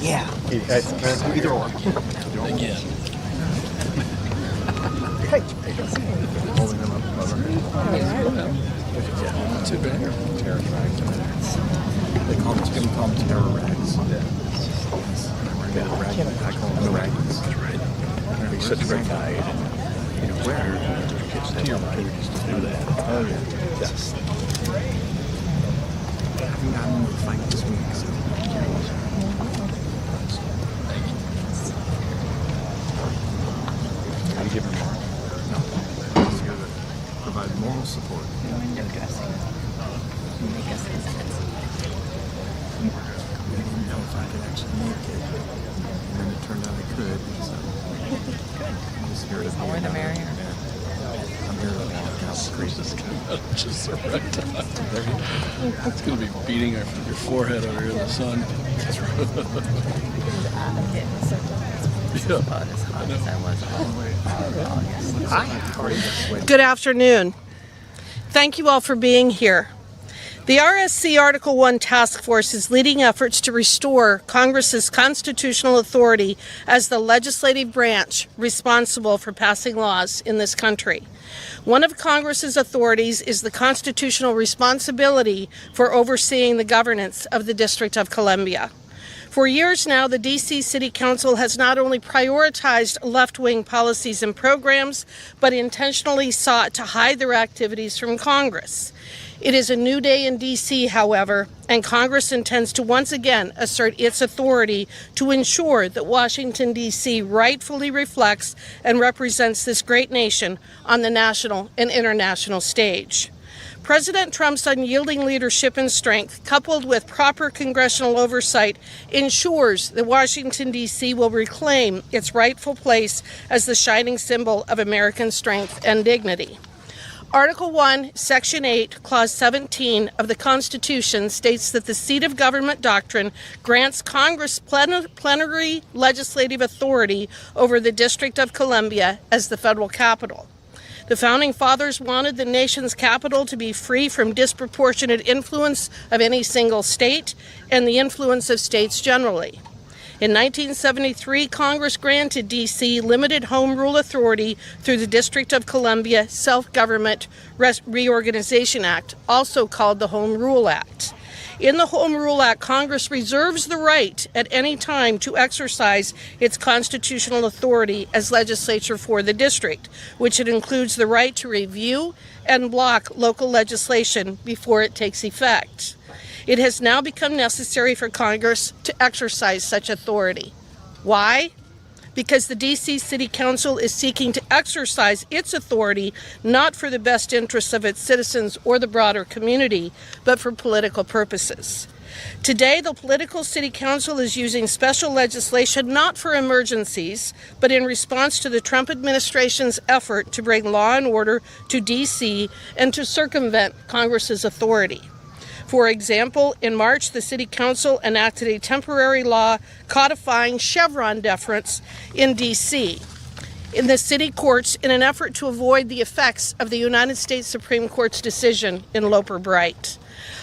Yeah. Either or. Again. Hey. Holding them up above her head. Not too bad. Terror rags. They call them terror rags. Yeah. I call them the raggies. That's right. He's such a great guy. You know, where kids to your opportunities to do that. Oh, yeah. Yes. I haven't gotten to fight this week, so. How do you give her more? No. He's here to provide moral support. Window dressing. Make us hesitant. We didn't know if I could actually make it. And then it turned out I could. So I'm just here to be More the merrier. I'm here to walk out the creases. Just the right time. It's going to be beating your forehead over here in the sun. As hot as I was all August. Hi. Good afternoon. Thank you all for being here. The RSC Article 1 Task Force is leading efforts to restore Congress's constitutional authority as the legislative branch responsible for passing laws in this country. One of Congress's authorities is the constitutional responsibility for overseeing the governance of the District of Columbia. For years now, the D.C. City Council has not only prioritized left-wing policies and programs, but intentionally sought to hide their activities from Congress. It is a new day in D.C., however, and Congress intends to once again assert its authority to ensure that Washington, D.C. rightfully reflects and represents this great nation on the national and international stage. President Trump's unyielding leadership and strength, coupled with proper congressional oversight, ensures that Washington, D.C. will reclaim its rightful place as the shining symbol of American strength and dignity. Article 1, Section 8, Clause 17 of the Constitution states that the seat of government doctrine grants Congress plenary legislative authority over the District of Columbia as the federal capital. The Founding Fathers wanted the nation's capital to be free from disproportionate influence of any single state and the influence of states generally. In 1973, Congress granted D.C. limited home rule authority through the District of Columbia Self-Government Reorganization Act, also called the Home Rule Act. In the Home Rule Act, Congress reserves the right at any time to exercise its constitutional authority as legislature for the district, which it includes the right to review and block local legislation before it takes effect. It has now become necessary for Congress to exercise such authority. Why? Because the D.C. City Council is seeking to exercise its authority not for the best interests of its citizens or the broader community, but for political purposes. Today, the political City Council is using special legislation not for emergencies, but in response to the Trump administration's effort to bring law and order to D.C. and to circumvent Congress's authority. For example, in March, the City Council enacted a temporary law codifying Chevron deference in D.C. in the city courts in an effort to avoid the effects of the United States Supreme Court's decision in Loper-Bright.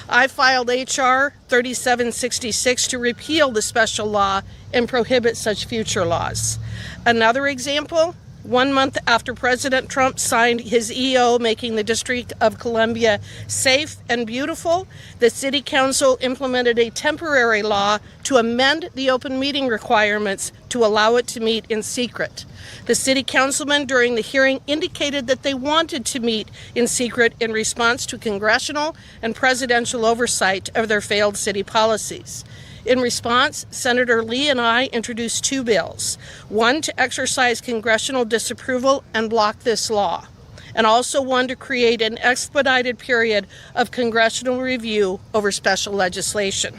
I filed H.R. 3766 to repeal the special law and prohibit such future laws. Another example, 1 month after President Trump signed his EO making the District of Columbia safe and beautiful, the City Council implemented a temporary law to amend the open meeting requirements to allow it to meet in secret. The City Councilmen during the hearing indicated that they wanted to meet in secret in response to congressional and presidential oversight of their failed city policies. In response, Senator Lee and I introduced two bills, one to exercise congressional disapproval and block this law, and also one to create an expedited period of congressional review over special legislation.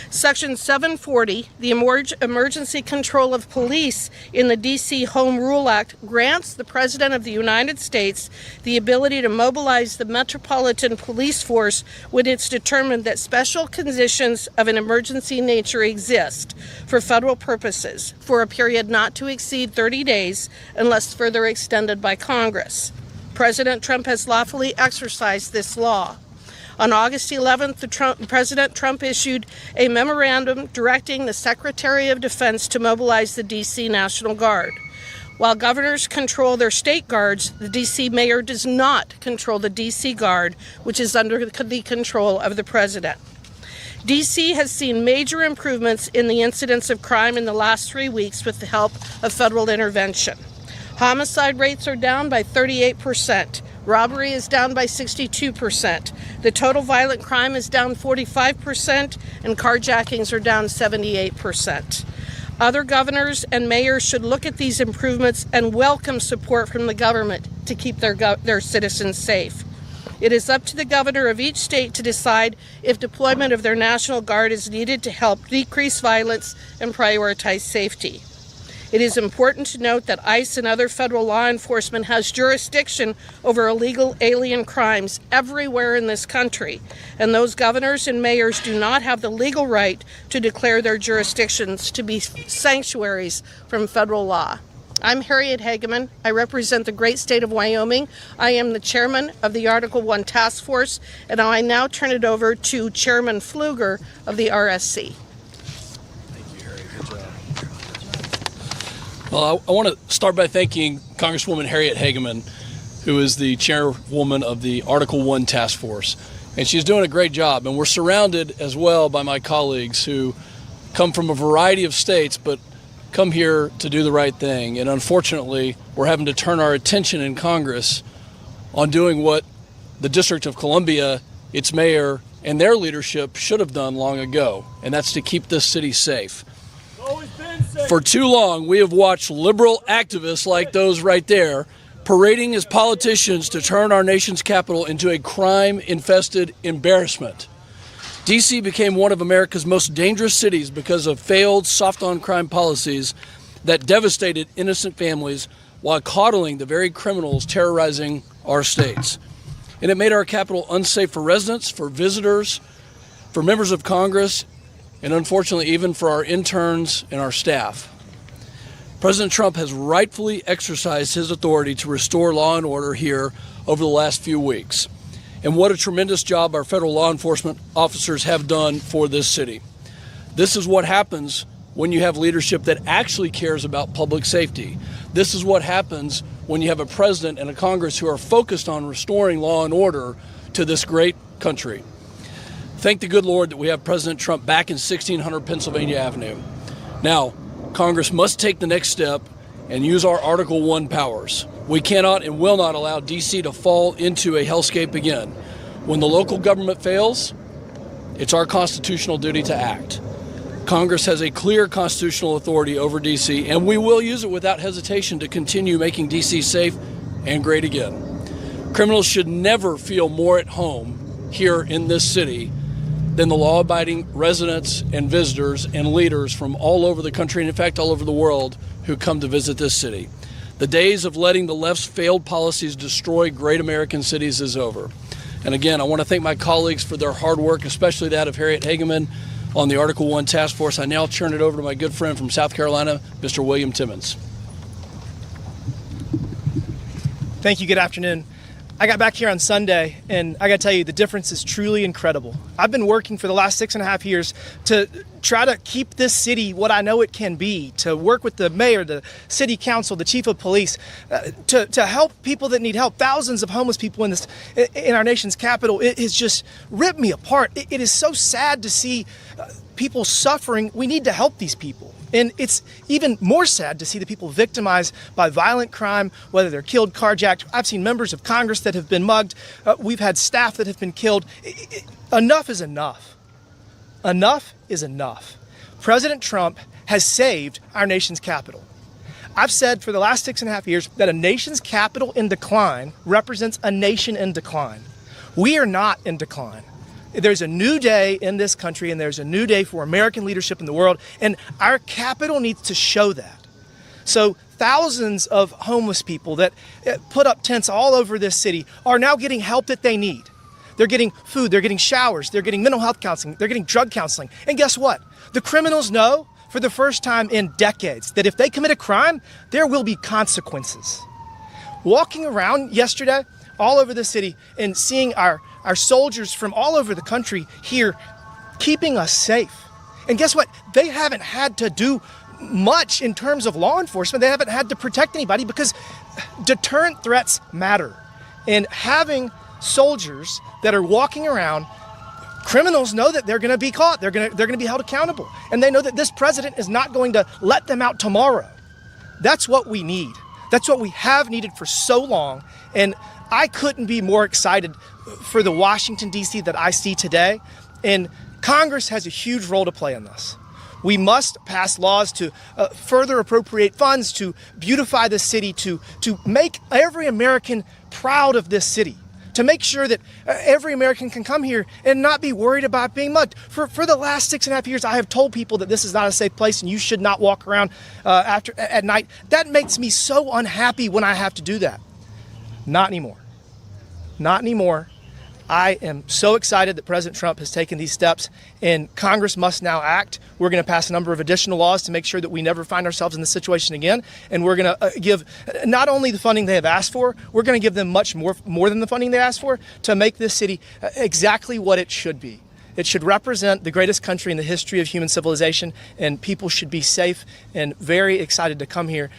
Section 740, the Emergency Control of Police in the D.C. Home Rule Act, grants the President of the United States the ability to mobilize the Metropolitan Police Force when it's determined that special conditions of an emergency nature exist for federal purposes for a period not to exceed 30 days unless further extended by Congress. President Trump has lawfully exercised this law. On August 11th, President Trump issued a memorandum directing the Secretary of Defense to mobilize the D.C. National Guard. While governors control their state guards, the D.C. mayor does not control the D.C. Guard, which is under the control of the president. D.C. has seen major improvements in the incidence of crime in the last 3 weeks with the help of federal intervention. Homicide rates are down by 38%. Robbery is down by 62%. The total violent crime is down 45%, and carjackings are down 78%. Other governors and mayors should look at these improvements and welcome support from the government to keep their citizens safe. It is up to the governor of each state to decide if deployment of their National Guard is needed to help decrease violence and prioritize safety. It is important to note that ICE and other federal law enforcement has jurisdiction over illegal alien crimes everywhere in this country, and those governors and mayors do not have the legal right to declare their jurisdictions to be sanctuaries from federal law. I'm Harriet Hageman. I represent the great state of Wyoming. I am the chairman of the Article 1 Task Force, and I now turn it over to Chairman Pfluger of the RSC. Well, I want to start by thanking Congresswoman Harriet Hageman, who is the chairwoman of the Article 1 Task Force. And she's doing a great job. And we're surrounded as well by my colleagues who come from a variety of states, but come here to do the right thing. And unfortunately, we're having to turn our attention in Congress on doing what the District of Columbia, its mayor, and their leadership should have done long ago. And that's to keep this city safe. For too long, we have watched liberal activists like those right there parading as politicians to turn our nation's capital into a crime-infested embarrassment. D.C. became one of America's most dangerous cities because of failed soft-on-crime policies that devastated innocent families while coddling the very criminals terrorizing our states. And it made our capital unsafe for residents, for visitors, for members of Congress, and unfortunately even for our interns and our staff. President Trump has rightfully exercised his authority to restore law and order here over the last few weeks. And what a tremendous job our federal law enforcement officers have done for this city. This is what happens when you have leadership that actually cares about public safety. This is what happens when you have a president and a Congress who are focused on restoring law and order to this great country. Thank the good Lord that we have President Trump back in 1600 Pennsylvania Avenue. Now, Congress must take the next step and use our Article 1 powers. We cannot and will not allow D.C. to fall into a hellscape again. When the local government fails, it's our constitutional duty to act. Congress has a clear constitutional authority over D.C., and we will use it without hesitation to continue making D.C. safe and great again. Criminals should never feel more at home here in this city than the law-abiding residents and visitors and leaders from all over the country, and in fact all over the world, who come to visit this city. The days of letting the left's failed policies destroy great American cities is over. And again, I want to thank my colleagues for their hard work, especially that of Harriet Hageman on the Article 1 Task Force. I now turn it over to my good friend from South Carolina, Mr. William Timmons. Thank you. Good afternoon. I got back here on Sunday, and I got to tell you, the difference is truly incredible. I've been working for the last 6.5 years to try to keep this city what I know it can be, to work with the mayor, the city council, the chief of police, to help people that need help. Thousands of homeless people in our nation's capital. It has just ripped me apart. It is so sad to see people suffering. We need to help these people. And it's even more sad to see the people victimized by violent crime, whether they're killed, carjacked. I've seen members of Congress that have been mugged. We've had staff that have been killed. Enough is enough. Enough is enough. President Trump has saved our nation's capital. I've said for the last 6.5 years that a nation's capital in decline represents a nation in decline. We are not in decline. There's a new day in this country, and there's a new day for American leadership in the world, and our capital needs to show that. So thousands of homeless people that put up tents all over this city are now getting help that they need. They're getting food, they're getting showers, they're getting mental health counseling, they're getting drug counseling. And guess what? The criminals know for the first time in decades that if they commit a crime, there will be consequences. Walking around yesterday, all over the city and seeing our soldiers from all over the country here keeping us safe. And guess what? They haven't had to do much in terms of law enforcement. They haven't had to protect anybody because deterrent threats matter. And having soldiers that are walking around, criminals know that they're going to be caught. They're going to be held accountable. And they know that this president is not going to let them out tomorrow. That's what we need. That's what we have needed for so long. And I couldn't be more excited for the Washington, D.C. that I see today. And Congress has a huge role to play in this. We must pass laws to further appropriate funds, to beautify the city, to make every American proud of this city, to make sure that every American can come here and not be worried about being mugged. For the last 6.5 years, I have told people that this is not a safe place and you should not walk around at night. That makes me so unhappy when I have to do that. Not anymore. Not anymore. I am so excited that President Trump has taken these steps, and Congress must now act. We're going to pass a number of additional laws to make sure that we never find ourselves in this situation again, and we're going to give not only the funding they have asked for, we're going to give them much more than the funding they asked for to make this city exactly what it should be. It should represent the greatest country in the history of human civilization, and people should be safe and very excited to come here.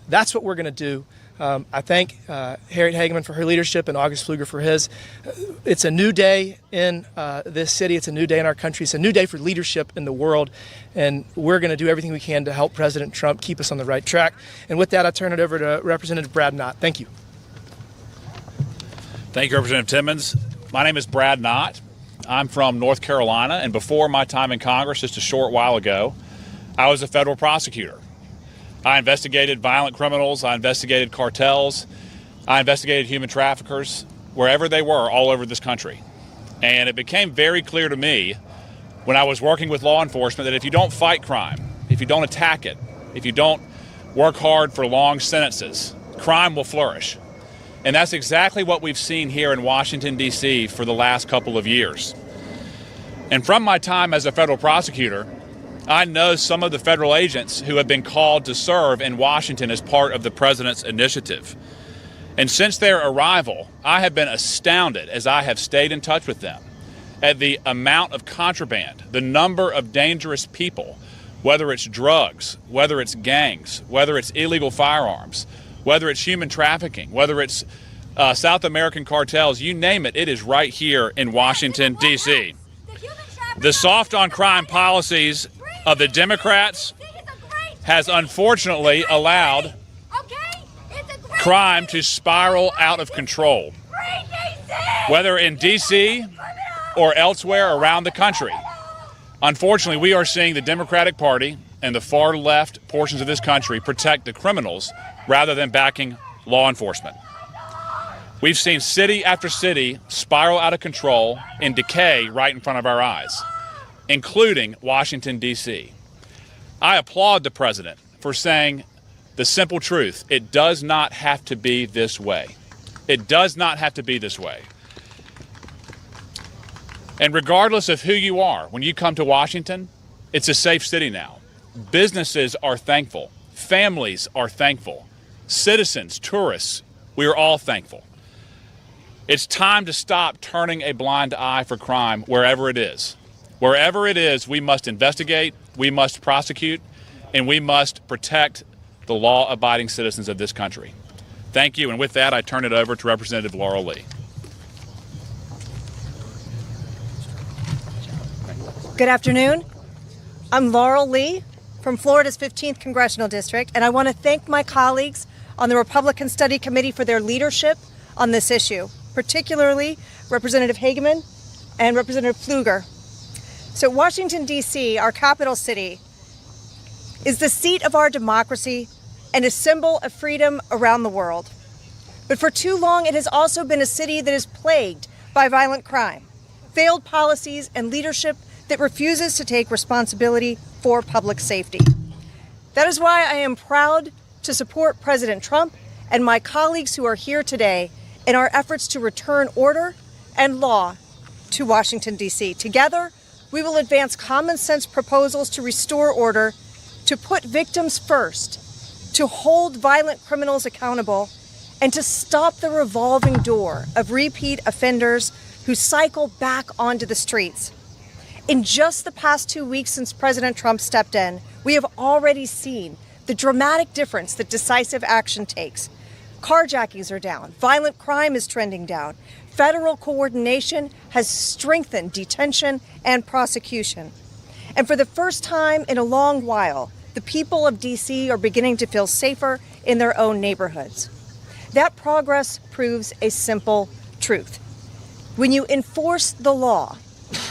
That's what we're going to do. I thank Harriet Hageman for her leadership and August Pfluger for his. It's a new day in this city. It's a new day in our country. It's a new day for leadership in the world. And we're going to do everything we can to help President Trump keep us on the right track. And with that, I turn it over to Representative Brad Knott. Thank you. Thank you, Representative Timmons. My name is Brad Knott. I'm from North Carolina. And before my time in Congress, just a short while ago, I was a federal prosecutor. I investigated violent criminals, I investigated cartels, I investigated human traffickers, wherever they were, all over this country. And it became very clear to me when I was working with law enforcement that if you don't fight crime, if you don't attack it, if you don't work hard for long sentences, crime will flourish. And that's exactly what we've seen here in Washington, D.C. for the last couple of years. And from my time as a federal prosecutor, I know some of the federal agents who have been called to serve in Washington as part of the president's initiative. And since their arrival, I have been astounded as I have stayed in touch with them at the amount of contraband, the number of dangerous people, whether it's drugs, whether it's gangs, whether it's illegal firearms, whether it's human trafficking, whether it's South American cartels, you name it, it is right here in Washington, D.C. The soft on crime policies of the Democrats has unfortunately allowed crime to spiral out of control, whether in D.C. or elsewhere around the country. Unfortunately, we are seeing the Democratic Party and the far left portions of this country protect the criminals rather than backing law enforcement. We've seen city after city spiral out of control and decay right in front of our eyes, including Washington, D.C. I applaud the president for saying the simple truth. It does not have to be this way. It does not have to be this way. And regardless of who you are, when you come to Washington, it's a safe city now. Businesses are thankful. Families are thankful. Citizens, tourists, we are all thankful. It's time to stop turning a blind eye for crime wherever it is. Wherever it is, we must investigate, we must prosecute, and we must protect the law-abiding citizens of this country. Thank you, and with that, I turn it over to Representative Laurel Lee. Good afternoon. I'm Laurel Lee from Florida's 15th Congressional District, and I want to thank my colleagues on the Republican Study Committee for their leadership on this issue, particularly Representative Hageman and Representative Pfluger. So Washington, D.C., our capital city, is the seat of our democracy and a symbol of freedom around the world. But for too long, it has also been a city that is plagued by violent crime, failed policies, and leadership that refuses to take responsibility for public safety. That is why I am proud to support President Trump and my colleagues who are here today in our efforts to return order and law to Washington, D.C. Together, we will advance common sense proposals to restore order, to put victims first, to hold violent criminals accountable, and to stop the revolving door of repeat offenders who cycle back onto the streets. In just the past 2 weeks since President Trump stepped in, we have already seen the dramatic difference that decisive action takes. Carjackings are down, violent crime is trending down, federal coordination has strengthened detention and prosecution. And for the first time in a long while, the people of DC are beginning to feel safer in their own neighborhoods. That progress proves a simple truth. When you enforce the law,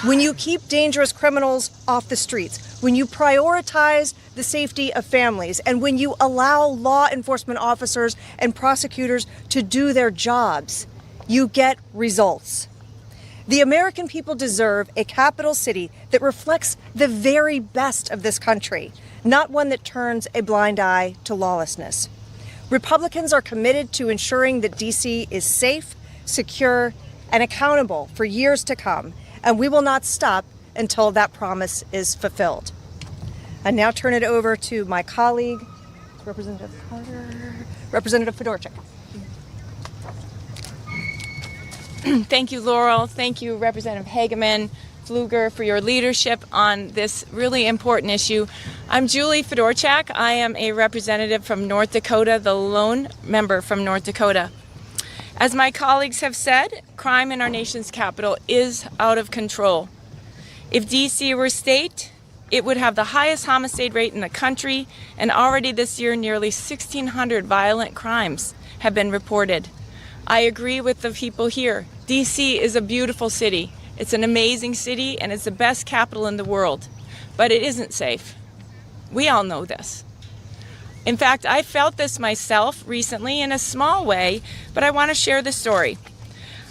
when you keep dangerous criminals off the streets, when you prioritize the safety of families, and when you allow law enforcement officers and prosecutors to do their jobs, you get results. The American people deserve a capital city that reflects the very best of this country, not one that turns a blind eye to lawlessness. Republicans are committed to ensuring that DC is safe, secure, and accountable for years to come, and we will not stop until that promise is fulfilled. I now turn it over to my colleague, Representative Carter, Representative Fedorchak. Thank you, Laurel. Thank you, Representative Hageman, Pfluger, for your leadership on this really important issue. I'm Julie Fedorchak. I am a representative from North Dakota, the lone member from North Dakota. As my colleagues have said, crime in our nation's capital is out of control. If DC were a state, it would have the highest homicide rate in the country, and already this year nearly 1,600 violent crimes have been reported. I agree with the people here. DC is a beautiful city. It's an amazing city, and it's the best capital in the world. But it isn't safe. We all know this. In fact, I felt this myself recently in a small way, but I want to share the story.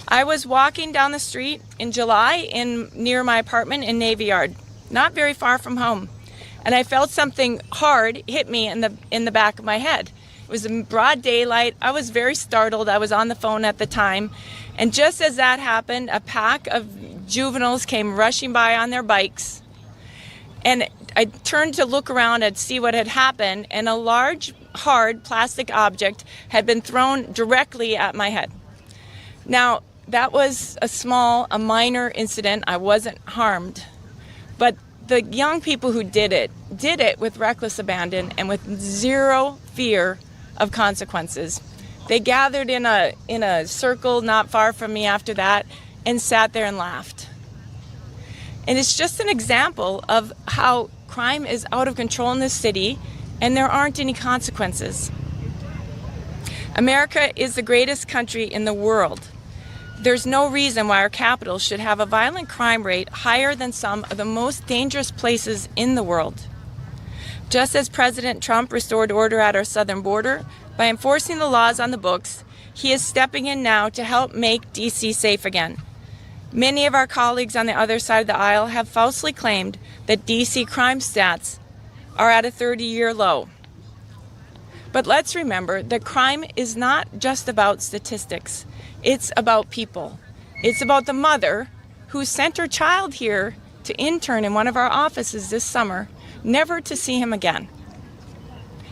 I was walking down the street in July near my apartment in Navy Yard, not very far from home, and I felt something hard hit me in the back of my head. It was in broad daylight. I was very startled. I was on the phone at the time, and just as that happened, a pack of juveniles came rushing by on their bikes, and I turned to look around and see what had happened, and a large, hard plastic object had been thrown directly at my head. Now, that was a minor incident. I wasn't harmed. But the young people who did it with reckless abandon and with zero fear of consequences. They gathered in a circle not far from me after that and sat there and laughed. And it's just an example of how crime is out of control in this city and there aren't any consequences. America is the greatest country in the world. There's no reason why our capital should have a violent crime rate higher than some of the most dangerous places in the world. Just as President Trump restored order at our southern border by enforcing the laws on the books, he is stepping in now to help make DC safe again. Many of our colleagues on the other side of the aisle have falsely claimed that DC crime stats are at a 30-year low. But let's remember that crime is not just about statistics. It's about people. It's about the mother who sent her child here to intern in one of our offices this summer, never to see him again.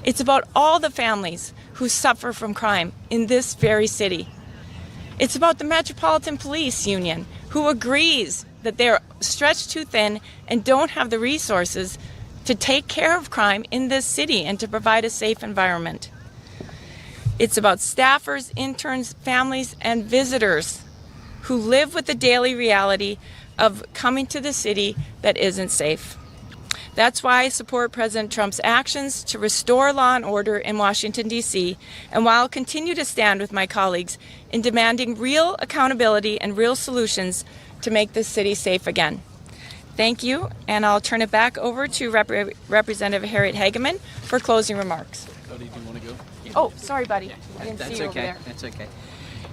It's about all the families who suffer from crime in this very city. It's about the Metropolitan Police Union, who agrees that they're stretched too thin and don't have the resources to take care of crime in this city and to provide a safe environment. It's about staffers, interns, families, and visitors who live with the daily reality of coming to the city that isn't safe. That's why I support President Trump's actions to restore law and order in Washington, D.C., and why I'll continue to stand with my colleagues in demanding real accountability and real solutions to make this city safe again. Thank you, and I'll turn it back over to Representative Harriet Hageman for closing remarks. Cody, do you want to go? Oh, sorry, buddy. I didn't see you over there. That's okay.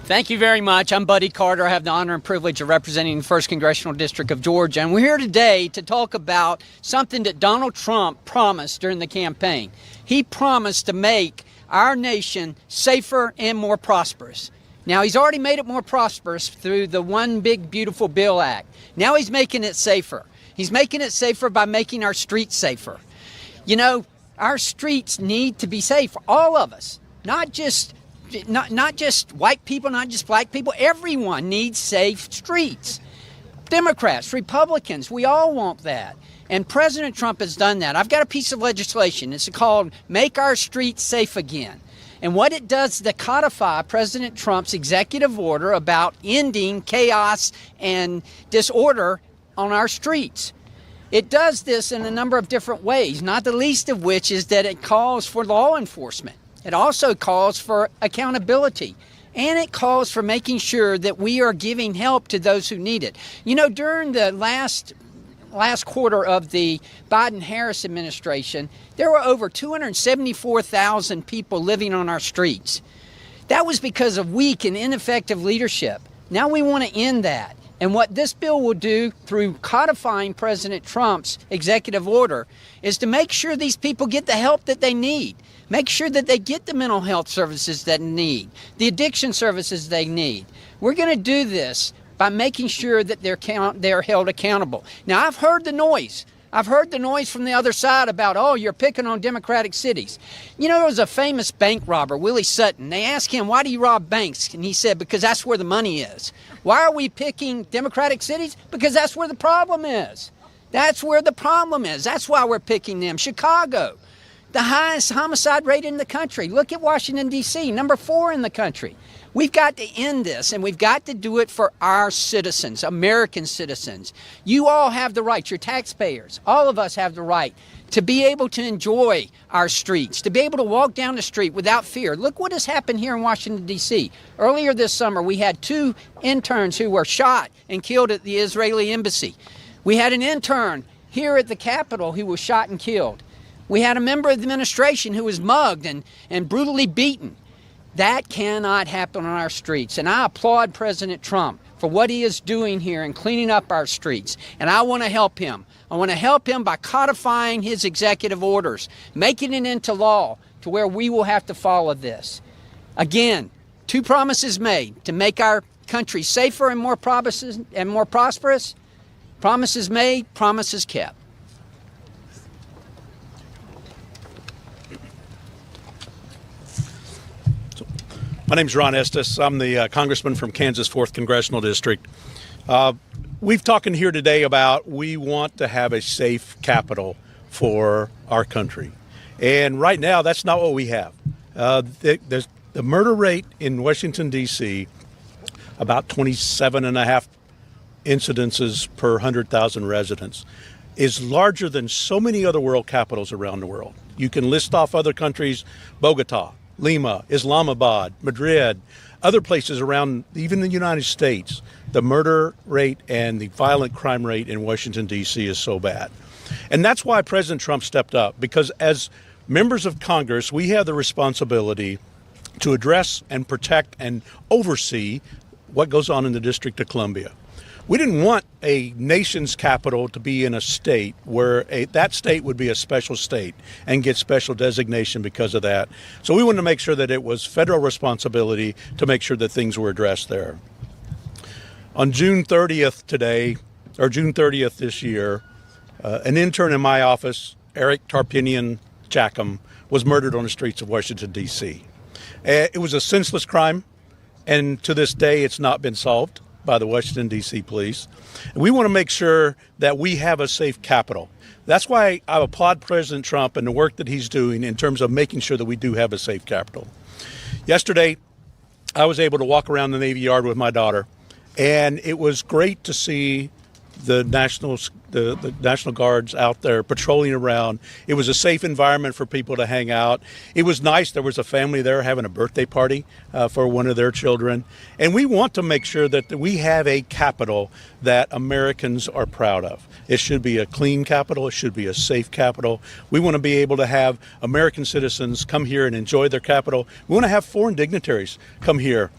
Thank you very much. I'm Buddy Carter. I have the honor and privilege of representing the 1st Congressional District of Georgia. And we're here today to talk about something that Donald Trump promised during the campaign. He promised to make our nation safer and more prosperous. Now, he's already made it more prosperous through the One Big Beautiful Bill Act. Now he's making it safer. He's making it safer by making our streets safer. You know, our streets need to be safe, all of us, not just not just white people, not just black people. Everyone needs safe streets. Democrats, Republicans, we all want that. And President Trump has done that. I've got a piece of legislation. It's called Make Our Streets Safe Again. And what it does is to codify President Trump's executive order about ending chaos and disorder on our streets. It does this in a number of different ways, not the least of which is that it calls for law enforcement. It also calls for accountability. And it calls for making sure that we are giving help to those who need it. You know, during the last quarter of the Biden-Harris administration, there were over 274,000 people living on our streets. That was because of weak and ineffective leadership. Now we want to end that. And what this bill will do through codifying President Trump's executive order is to make sure these people get the help that they need. Make sure that they get the mental health services that they need, the addiction services they need. We're going to do this by making sure that they're held accountable. Now, I've heard the noise. I've heard the noise from the other side about, oh, you're picking on Democratic cities. You know, there was a famous bank robber, Willie Sutton. They asked him, why do you rob banks? And he said, because that's where the money is. Why are we picking Democratic cities? Because that's where the problem is. That's where the problem is. That's why we're picking them. Chicago, the highest homicide rate in the country. Look at Washington, D.C., number 4 in the country. We've got to end this, and we've got to do it for our citizens, American citizens. You all have the right, your taxpayers, all of us have the right to be able to enjoy our streets, to be able to walk down the street without fear. Look what has happened here in Washington, D.C. Earlier this summer, we had 2 interns who were shot and killed at the Israeli embassy. We had an intern here at the Capitol who was shot and killed. We had a member of the administration who was mugged and brutally beaten. That cannot happen on our streets. And I applaud President Trump for what he is doing here and cleaning up our streets. And I want to help him. I want to help him by codifying his executive orders, making it into law to where we will have to follow this. Again, 2 promises made to make our country safer and more prosperous. Promises made, promises kept. My name's Ron Estes. I'm the congressman from Kansas 4th Congressional District. We've talking here today about we want to have a safe capital for our country. And right now, that's not what we have. The murder rate in Washington, D.C., about 27.5 incidences per 100,000 residents, is larger than so many other world capitals around the world. You can list off other countries, Bogota, Lima, Islamabad, Madrid, other places around, even the United States. The murder rate and the violent crime rate in Washington, D.C. is so bad. And that's why President Trump stepped up, because as members of Congress, we have the responsibility to address and protect and oversee what goes on in the District of Columbia. We didn't want a nation's capital to be in a state where that state would be a special state and get special designation because of that. So we wanted to make sure that it was federal responsibility to make sure that things were addressed there. On June 30th this year, an intern in my office, Eric Tarpinian Chackham, was murdered on the streets of Washington, D.C. It was a senseless crime, and to this day it's not been solved by the Washington, D.C. police. We want to make sure that we have a safe capital. That's why I applaud President Trump and the work that he's doing in terms of making sure that we do have a safe capital. Yesterday, I was able to walk around the Navy Yard with my daughter, and it was great to see the National Guards out there patrolling around. It was a safe environment for people to hang out. It was nice. There was a family there having a birthday party for one of their children. And we want to make sure that we have a capital that Americans are proud of. It should be a clean capital. It should be a safe capital. We want to be able to have American citizens come here and enjoy their capital. We want to have foreign dignitaries come here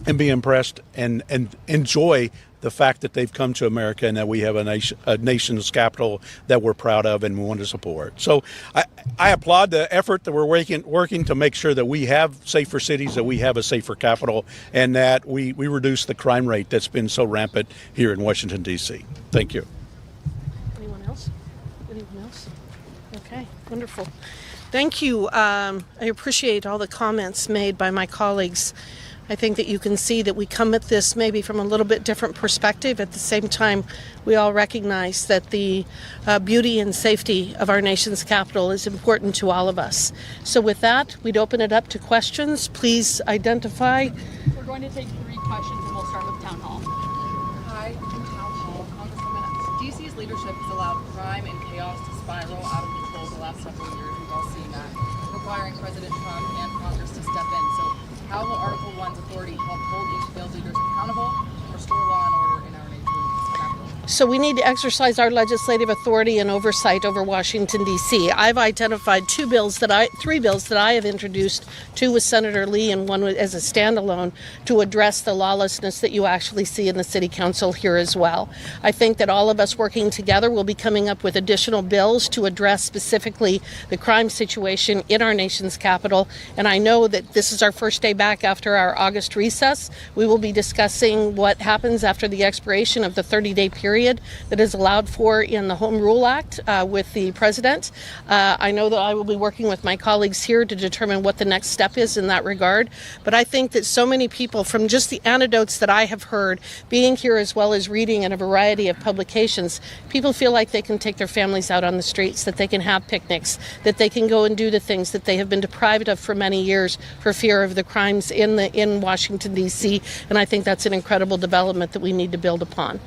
and be impressed and enjoy the fact that they've come to America and that we have a nation's capital that we're proud of and we want to support. So I applaud the effort that we're working to make sure that we have safer cities, that we have a safer capital, and that we reduce the crime rate that's been so rampant here in Washington, D.C. Thank you. Anyone else? Anyone else? Okay, wonderful. Thank you. I appreciate all the comments made by my colleagues. I think that you can see that we come at this maybe from a little bit different perspective. At the same time, we all recognize that the beauty and safety of our nation's capital is important to all of us. So with that, we'd open it up to questions. Please identify. We're going to take 3 questions and we'll start with Town Hall. Hi, from Town Hall. Congresswoman, DC's leadership has allowed crime and chaos to spiral out of control the last several years. We've all seen that, requiring President Trump and Congress to step in. So how will Article 1's authority help hold each failed leaders accountable and restore law and order in our nation's capital? So we need to exercise our legislative authority and oversight over Washington, D.C. I've identified 3 bills that I have introduced, 2 with Senator Lee and 1 as a standalone, to address the lawlessness that you actually see in the City Council here as well. I think that all of us working together will be coming up with additional bills to address specifically the crime situation in our nation's capital. And I know that this is our first day back after our August recess. We will be discussing what happens after the expiration of the 30-day period that is allowed for in the Home Rule Act with the President. I know that I will be working with my colleagues here to determine what the next step is in that regard. But I think that so many people, from just the anecdotes that I have heard, being here as well as reading in a variety of publications, people feel like they can take their families out on the streets, that they can have picnics, that they can go and do the things that they have been deprived of for many years for fear of the crimes in Washington, D.C. And I think that's an incredible development that we need to build upon.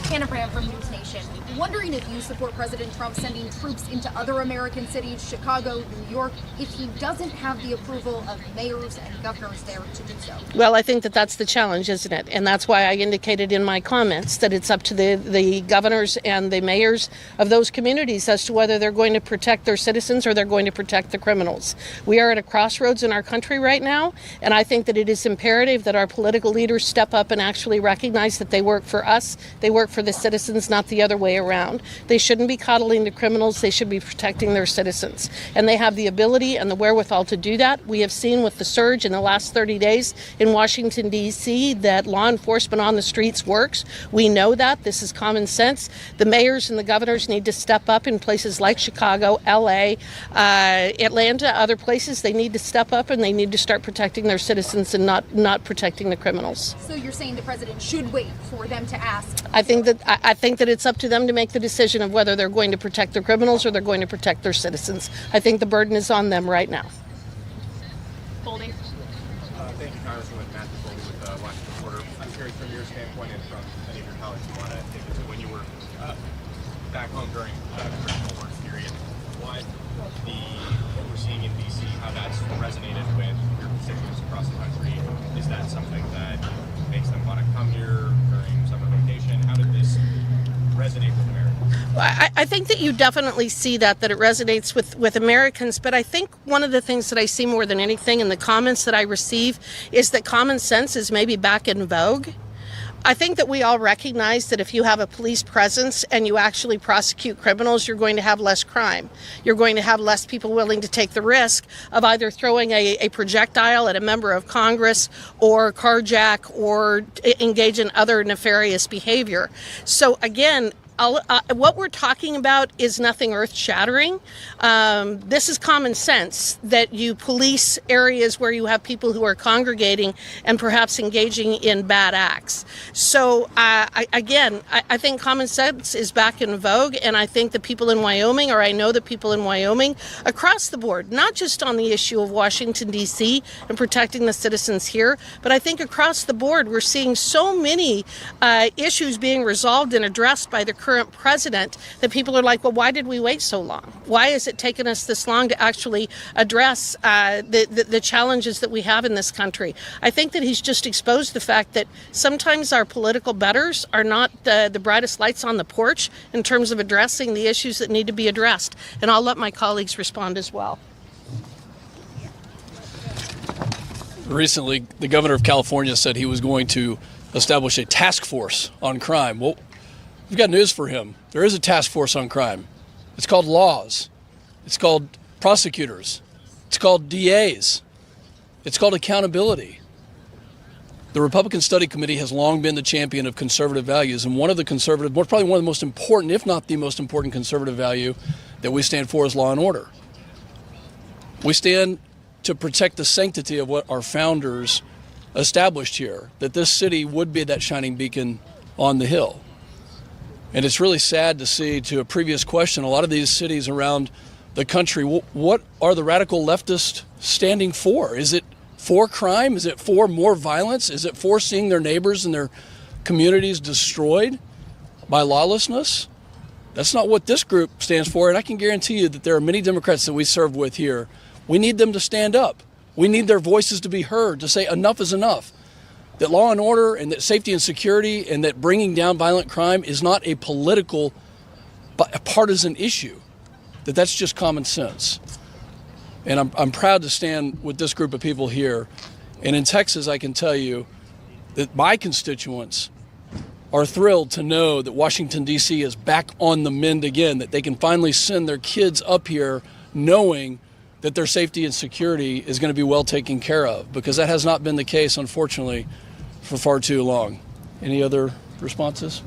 Hannah Brand from News Nation. Wondering if you support President Trump sending troops into other American cities, Chicago, New York, if he doesn't have the approval of mayors and governors there to do so. Well, I think that that's the challenge, isn't it? And that's why I indicated in my comments that it's up to the governors and the mayors of those communities as to whether they're going to protect their citizens or they're going to protect the criminals. We are at a crossroads in our country right now, and I think that it is imperative that our political leaders step up and actually recognize that they work for us, they work for the citizens, not the other way around. They shouldn't be coddling the criminals, they should be protecting their citizens. And they have the ability and the wherewithal to do that. We have seen with the surge in the last 30 days in Washington, D.C. that law enforcement on the streets works. We know that. This is common sense. The mayors and the governors need to step up in places like Chicago, L.A., Atlanta, other places. They need to step up and they need to start protecting their citizens and not protecting the criminals. So you're saying the president should wait for them to ask? I think that it's up to them to make the decision of whether they're going to protect their criminals or they're going to protect their citizens. I think the burden is on them right now. Goldie. Thank you, Congresswoman Matthew Goldie with the Washington Reporter. I'm curious from your standpoint and from many of your colleagues who want to take this, when you were back home during the congressional work period, what we're seeing in D.C., how that's resonated with your constituents across the country. Is that something that makes them want to come here during summer vacation? How did this resonate with Americans? I think that you definitely see that it resonates with Americans, but I think one of the things that I see more than anything in the comments that I receive is that common sense is maybe back in vogue. I think that we all recognize that if you have a police presence and you actually prosecute criminals, you're going to have less crime. You're going to have less people willing to take the risk of either throwing a projectile at a member of Congress or carjack or engage in other nefarious behavior. So again, what we're talking about is nothing earth-shattering. This is common sense, that you police areas where you have people who are congregating and perhaps engaging in bad acts. So I think common sense is back in vogue, and I think the people in Wyoming, or I know the people in Wyoming, across the board, not just on the issue of Washington, D.C. and protecting the citizens here, but I think across the board we're seeing so many issues being resolved and addressed by the current president that people are like, well, why did we wait so long? Why has it taken us this long to actually address the challenges that we have in this country? I think that he's just exposed the fact that sometimes our political betters are not the brightest lights on the porch in terms of addressing the issues that need to be addressed. And I'll let my colleagues respond as well. Recently, the governor of California said he was going to establish a task force on crime. Well, we've got news for him. There is a task force on crime. It's called laws. It's called prosecutors. It's called DAs. It's called accountability. The Republican Study Committee has long been the champion of conservative values, and probably one of the most important, if not the most important conservative value that we stand for is law and order. We stand to protect the sanctity of what our founders established here, that this city would be that shining beacon on the hill. And it's really sad to see, to a previous question, a lot of these cities around the country, what are the radical leftists standing for? Is it for crime? Is it for more violence? Is it for seeing their neighbors and their communities destroyed by lawlessness? That's not what this group stands for, and I can guarantee you that there are many Democrats that we serve with here. We need them to stand up. We need their voices to be heard, to say enough is enough. That law and order and that safety and security and that bringing down violent crime is not a political, a partisan issue. That's just common sense. And I'm proud to stand with this group of people here. And in Texas, I can tell you that my constituents are thrilled to know that Washington, D.C. is back on the mend again, that they can finally send their kids up here knowing that their safety and security is going to be well taken care of, because that has not been the case, unfortunately, for far too long. Any other responses?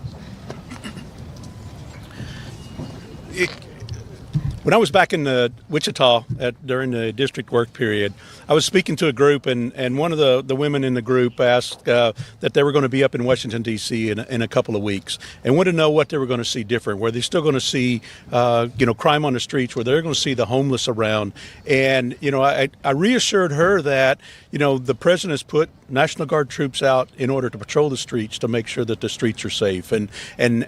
When I was back in Wichita during the district work period, I was speaking to a group, and one of the women in the group asked that they were going to be up in Washington, D.C. in a couple of weeks, and wanted to know what they were going to see different. Were they still going to see, crime on the streets? Were they going to see the homeless around? And, I reassured her that, the president has put National Guard troops out in order to patrol the streets to make sure that the streets are safe. And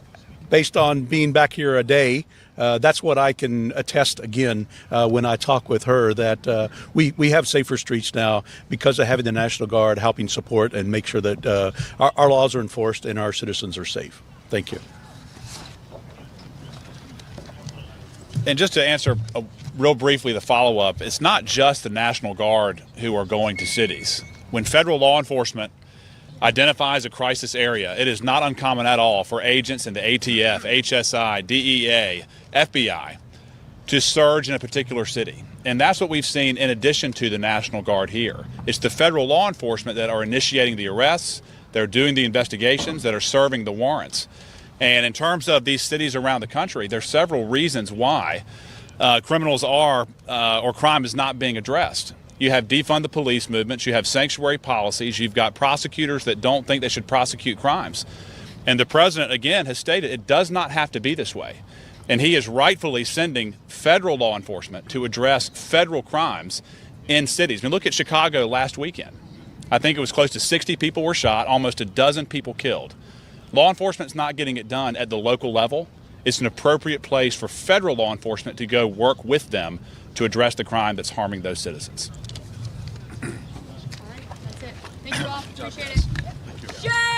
based on being back here a day, that's what I can attest again when I talk with her, that we have safer streets now because of having the National Guard helping support and make sure that our laws are enforced and our citizens are safe. Thank you. And just to answer real briefly the follow-up, it's not just the National Guard who are going to cities. When federal law enforcement identifies a crisis area, it is not uncommon at all for agents in the ATF, HSI, DEA, FBI to surge in a particular city. And that's what we've seen in addition to the National Guard here. It's the federal law enforcement that are initiating the arrests, that are doing the investigations, that are serving the warrants. And in terms of these cities around the country, there's several reasons why criminals are or crime is not being addressed. You have defund the police movements, you have sanctuary policies, you've got prosecutors that don't think they should prosecute crimes. And the president, again, has stated it does not have to be this way. And he is rightfully sending federal law enforcement to address federal crimes in cities. I mean, look at Chicago last weekend. I think it was close to 60 people were shot, almost a dozen people killed. Law enforcement's not getting it done at the local level. It's an appropriate place for federal law enforcement to go work with them to address the crime that's harming those citizens. All right, that's it. Thank you all. Appreciate it.